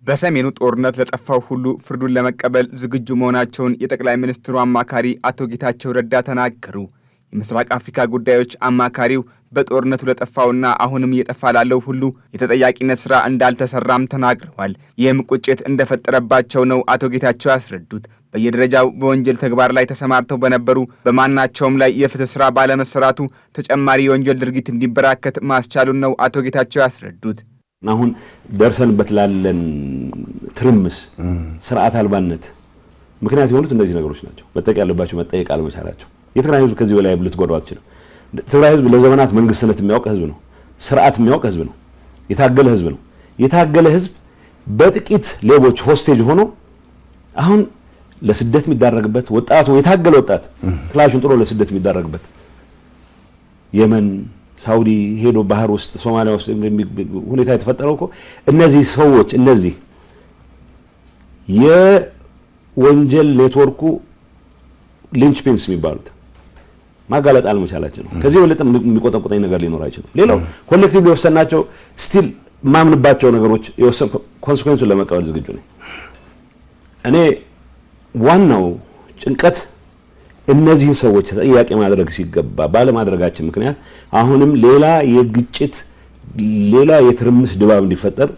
በሰሜኑ ጦርነት ለጠፋው ሁሉ ፍርዱን ለመቀበል ዝግጁ መሆናቸውን የጠቅላይ ሚኒስትሩ አማካሪ አቶ ጌታቸው ረዳ ተናገሩ። የምስራቅ አፍሪካ ጉዳዮች አማካሪው በጦርነቱ ለጠፋውና አሁንም እየጠፋ ላለው ሁሉ የተጠያቂነት ስራ እንዳልተሰራም ተናግረዋል። ይህም ቁጭት እንደፈጠረባቸው ነው አቶ ጌታቸው ያስረዱት። በየደረጃው በወንጀል ተግባር ላይ ተሰማርተው በነበሩ በማናቸውም ላይ የፍትህ ስራ ባለመሰራቱ ተጨማሪ የወንጀል ድርጊት እንዲበራከት ማስቻሉን ነው አቶ ጌታቸው ያስረዱት። አሁን ደርሰንበት ላለን ትርምስ ስርዓት አልባነት ምክንያት የሆኑት እነዚህ ነገሮች ናቸው። መጠየቅ ያለባቸው መጠየቅ አለመቻላቸው። የትግራይ ህዝብ ከዚህ በላይ ልትጎዳው አትችልም። ትግራይ ህዝብ ለዘመናት መንግስትነት የሚያውቅ ህዝብ ነው። ስርዓት የሚያውቅ ህዝብ ነው። የታገለ ህዝብ ነው። የታገለ ህዝብ በጥቂት ሌቦች ሆስቴጅ ሆኖ አሁን ለስደት የሚዳረግበት ወጣቱ የታገለ ወጣት ክላሽን ጥሎ ለስደት የሚዳረግበት የመን ሳውዲ ሄዶ ባህር ውስጥ ሶማሊያ ውስጥ ሁኔታ የተፈጠረው እኮ እነዚህ ሰዎች እነዚህ የወንጀል ኔትወርኩ ሊንች ፒንስ የሚባሉት ማጋለጥ አለመቻላቸው ነው። ከዚህ በለጠ የሚቆጠቁጠኝ ነገር ሊኖር አይችልም። ሌላው ኮሌክቲቭ የወሰናቸው ስቲል ማምንባቸው ነገሮች የወሰን ኮንሲኩዌንሱን ለመቀበል ዝግጁ ነኝ። እኔ ዋናው ጭንቀት እነዚህን ሰዎች ተጠያቂ ማድረግ ሲገባ ባለማድረጋችን ምክንያት አሁንም ሌላ የግጭት ሌላ የትርምስ ድባብ እንዲፈጠር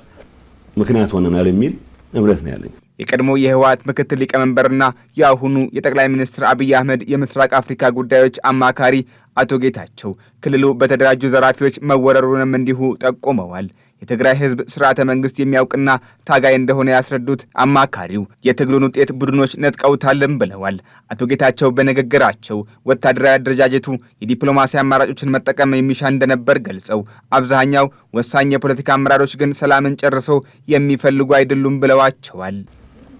ምክንያት ሆነናል የሚል እምነት ነው ያለኝ። የቀድሞ የህወሓት ምክትል ሊቀመንበርና የአሁኑ የጠቅላይ ሚኒስትር አብይ አህመድ የምስራቅ አፍሪካ ጉዳዮች አማካሪ አቶ ጌታቸው ክልሉ በተደራጁ ዘራፊዎች መወረሩንም እንዲሁ ጠቁመዋል። የትግራይ ህዝብ ስርዓተ መንግስት የሚያውቅና ታጋይ እንደሆነ ያስረዱት አማካሪው የትግሉን ውጤት ቡድኖች ነጥቀውታልም ብለዋል። አቶ ጌታቸው በንግግራቸው ወታደራዊ አደረጃጀቱ የዲፕሎማሲ አማራጮችን መጠቀም የሚሻ እንደነበር ገልጸው አብዛኛው ወሳኝ የፖለቲካ አመራሮች ግን ሰላምን ጨርሶ የሚፈልጉ አይደሉም ብለዋቸዋል።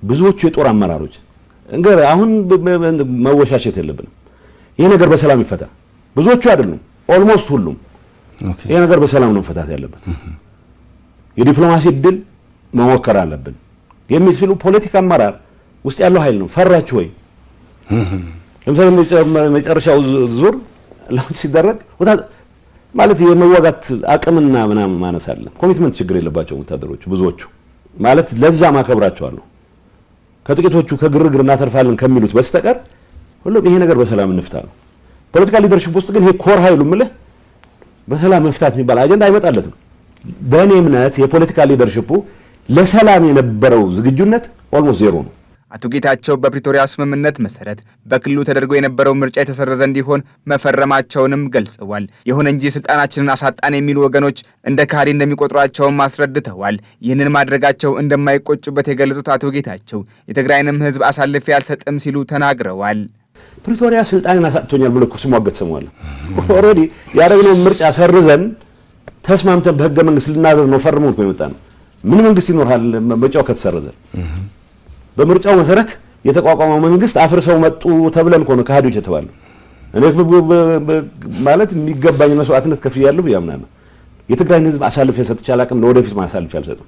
ብዙዎቹ የጦር አመራሮች እንግዲህ አሁን መወሻሸት የለብንም። ይሄ ነገር በሰላም ይፈታ። ብዙዎቹ አይደሉም፣ ኦልሞስት ሁሉም ይሄ ነገር በሰላም ነው መፈታት ያለበት። የዲፕሎማሲ ድል መሞከር አለብን የሚሉ ፖለቲካ አመራር ውስጥ ያለው ኃይል ነው። ፈራችሁ ወይ? ለምሳሌ መጨረሻው ዙር ለምን ሲደረግ ማለት የመዋጋት አቅምና ምናምን ማነስ አለ። ኮሚትመንት ችግር የለባቸው ወታደሮቹ ብዙዎቹ ማለት ለዛ ማከብራቸዋለሁ። ከጥቂቶቹ ከግርግር እናተርፋለን ከሚሉት በስተቀር ሁሉም ይሄ ነገር በሰላም እንፍታ ነው። ፖለቲካ ሊደርሺፕ ውስጥ ግን ይሄ ኮር ኃይሉ ምለ በሰላም መፍታት የሚባል አጀንዳ አይመጣለትም። በእኔ እምነት የፖለቲካ ሊደርሺፑ ለሰላም የነበረው ዝግጁነት ኦልሞስት ዜሮ ነው። አቶ ጌታቸው በፕሪቶሪያ ስምምነት መሰረት በክልሉ ተደርጎ የነበረው ምርጫ የተሰረዘ እንዲሆን መፈረማቸውንም ገልጸዋል። ይሁን እንጂ ስልጣናችንን አሳጣን የሚሉ ወገኖች እንደ ካሪ እንደሚቆጥሯቸውም አስረድተዋል። ይህንን ማድረጋቸው እንደማይቆጩበት የገለጹት አቶ ጌታቸው የትግራይንም ህዝብ አሳልፌ አልሰጥም ሲሉ ተናግረዋል። ፕሪቶሪያ ስልጣንን አሳጥቶኛል ብሎ ሲሟገት ሰማዋል። ኦልሬዲ ያደረግነው ምርጫ ሰርዘን ተስማምተን በህገ መንግስት ልናደርግ ነው ፈርመን ነው የመጣ ነው። ምን መንግስት ይኖርሃል ምርጫው ከተሰረዘ? በምርጫው መሰረት የተቋቋመው መንግስት አፍርሰው መጡ ተብለን ነው ከሃዲዎች የተባለው። እኔ ማለት የሚገባኝ መስዋዕትነት ከፍያለሁ ያምናለሁ። የትግራይን ህዝብ አሳልፌ ሰጥቼ አላውቅም፣ ለወደፊት ማሳልፌ አልሰጥም።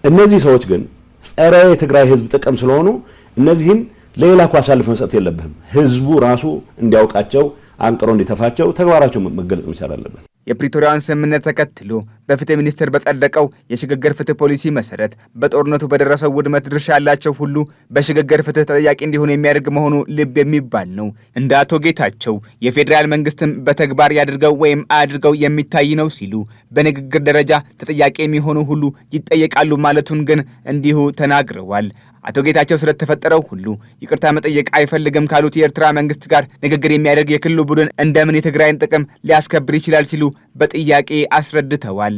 እነዚህ ሰዎች ግን ጸረ የትግራይ ህዝብ ጥቅም ስለሆኑ እነዚህን ለሌላ እኮ አሳልፈ መስጠት የለብህም። ህዝቡ ራሱ እንዲያውቃቸው አንቅሮ እንዲተፋቸው ተግባራቸው መገለጽ መቻል አለበት። የፕሪቶሪያውን ስምምነት ተከትሎ በፍትህ ሚኒስቴር በጸደቀው የሽግግር ፍትህ ፖሊሲ መሰረት በጦርነቱ በደረሰው ውድመት ድርሻ ያላቸው ሁሉ በሽግግር ፍትህ ተጠያቂ እንዲሆኑ የሚያደርግ መሆኑ ልብ የሚባል ነው። እንደ አቶ ጌታቸው የፌዴራል መንግስትም በተግባር ያድርገው ወይም አያድርገው የሚታይ ነው ሲሉ በንግግር ደረጃ ተጠያቂ የሚሆኑ ሁሉ ይጠየቃሉ ማለቱን ግን እንዲሁ ተናግረዋል። አቶ ጌታቸው ስለተፈጠረው ሁሉ ይቅርታ መጠየቅ አይፈልግም ካሉት የኤርትራ መንግስት ጋር ንግግር የሚያደርግ የክልሉ ቡድን እንደምን የትግራይን ጥቅም ሊያስከብር ይችላል ሲሉ በጥያቄ አስረድተዋል።